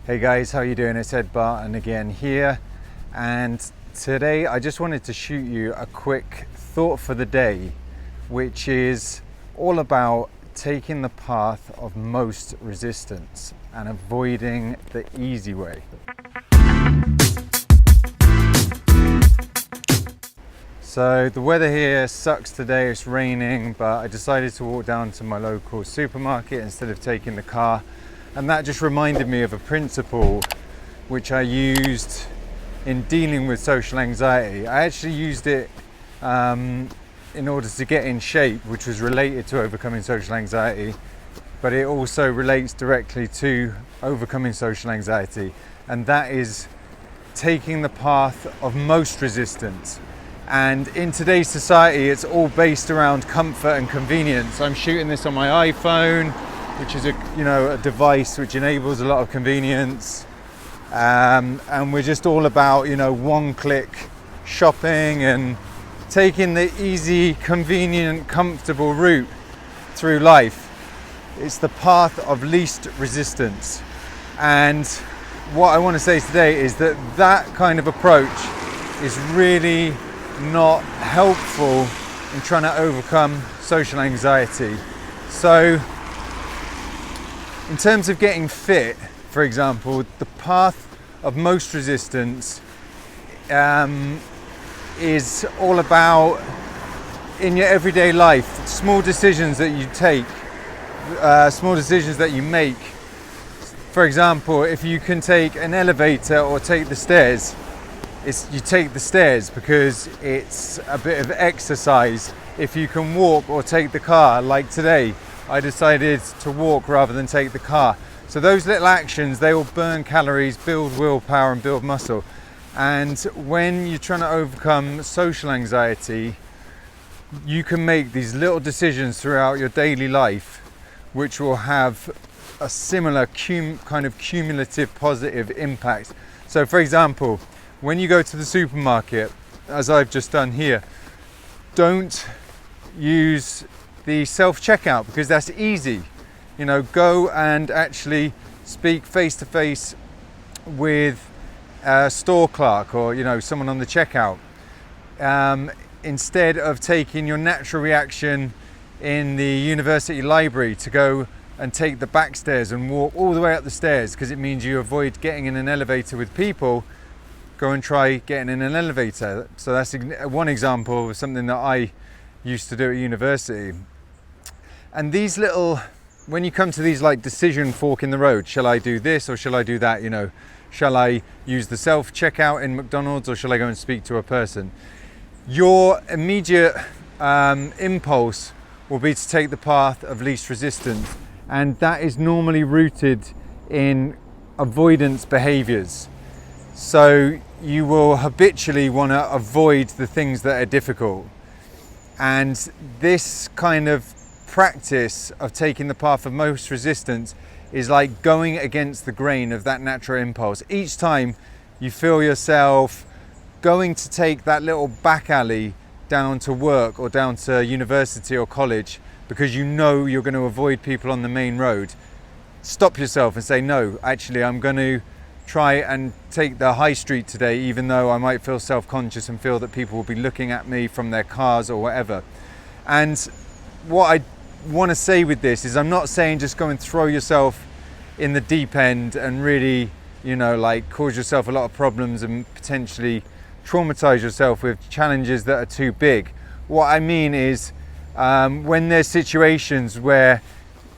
Hey guys, how you doing? It's Ed Barton again here, and today I just wanted to shoot you a quick thought for the day, which is all about taking the path of most resistance and avoiding the easy way. So the weather here sucks today, it's raining, but I decided to walk down to my local supermarket instead of taking the car. And that just reminded me of a principle which I used in dealing with social anxiety. I actually used it in order to get in shape, which was related to overcoming social anxiety, but it also relates directly to overcoming social anxiety, and that is taking the path of most resistance. And in today's society, it's all based around comfort and convenience. I'm shooting this on my iPhone, which is a device which enables a lot of convenience, and we're just all about one-click shopping and taking the easy, convenient, comfortable route through life. It's the path of least resistance, and what I want to say today is that kind of approach is really not helpful in trying to overcome social anxiety. So in terms of getting fit, for example, the path of most resistance is all about, in your everyday life, small decisions that you take, small decisions that you make. For example, if you can take an elevator or take the stairs, you take the stairs because it's a bit of exercise. If you can walk or take the car, like today, I decided to walk rather than take the car. So those little actions, they will burn calories, build willpower and build muscle. And when you're trying to overcome social anxiety, you can make these little decisions throughout your daily life which will have a similar kind of cumulative positive impact. So for example, when you go to the supermarket, as I've just done here, don't use the self-checkout because that's easy. Go and actually speak face to face with a store clerk or someone on the checkout, instead of taking your natural reaction in the university library to go and take the back stairs and walk all the way up the stairs because it means you avoid getting in an elevator with people. Go and try getting in an elevator. So that's one example of something that I used to do at university. And these little, when you come to these like decision fork in the road, shall I do this or shall I do that? Shall I use the self-checkout in McDonald's or shall I go and speak to a person? Your immediate impulse will be to take the path of least resistance, and that is normally rooted in avoidance behaviors. So you will habitually want to avoid the things that are difficult, and this kind of practice of taking the path of most resistance is like going against the grain of that natural impulse. Each time you feel yourself going to take that little back alley down to work or down to university or college because you're going to avoid people on the main road, stop yourself and say, no, actually I'm going to try and take the high street today, even though I might feel self-conscious and feel that people will be looking at me from their cars or whatever. And what I want to say with this is I'm not saying just go and throw yourself in the deep end and really cause yourself a lot of problems and potentially traumatize yourself with challenges that are too big. What I mean is when there's situations where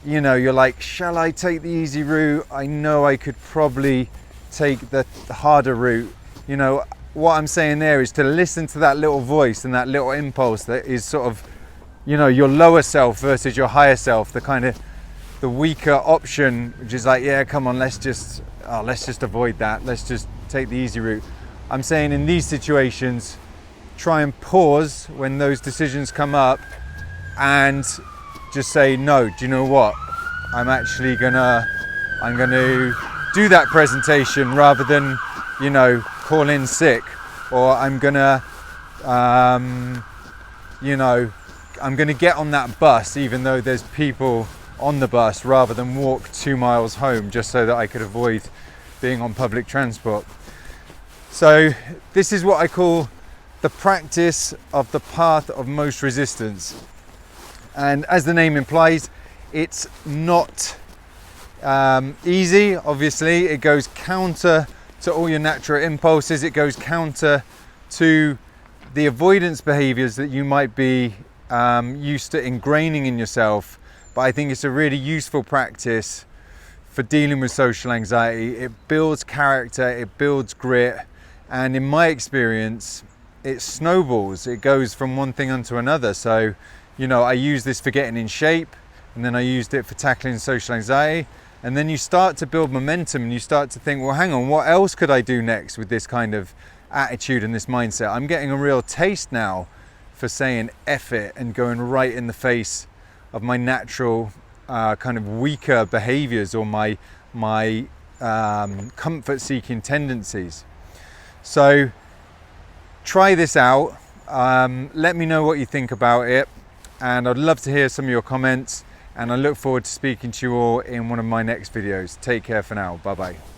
you're like, shall I take the easy route? I know I could probably take the harder route. What I'm saying there is to listen to that little voice and that little impulse that is sort of your lower self versus your higher self, the weaker option, which is like, yeah, come on, let's just avoid that, let's just take the easy route. I'm saying in these situations, try and pause when those decisions come up and just say, no, do you know what, I'm gonna do that presentation rather than call in sick, or I'm gonna get on that bus even though there's people on the bus rather than walk 2 miles home just so that I could avoid being on public transport. So this is what I call the practice of the path of most resistance. And as the name implies, it's not easy. Obviously, it goes counter to all your natural impulses. It goes counter to the avoidance behaviors that you might be used to ingraining in yourself. But I think it's a really useful practice for dealing with social anxiety. It builds character, it builds grit, and in my experience, it snowballs. It goes from one thing onto another. So, you know, I use this for getting in shape, and then I used it for tackling social anxiety. And then you start to build momentum and you start to think, well, hang on, what else could I do next with this kind of attitude and this mindset? I'm getting a real taste now for saying F it and going right in the face of my natural kind of weaker behaviors or my comfort seeking tendencies. So try this out. Let me know what you think about it, and I'd love to hear some of your comments, and I look forward to speaking to you all in one of my next videos. Take care for now. Bye bye.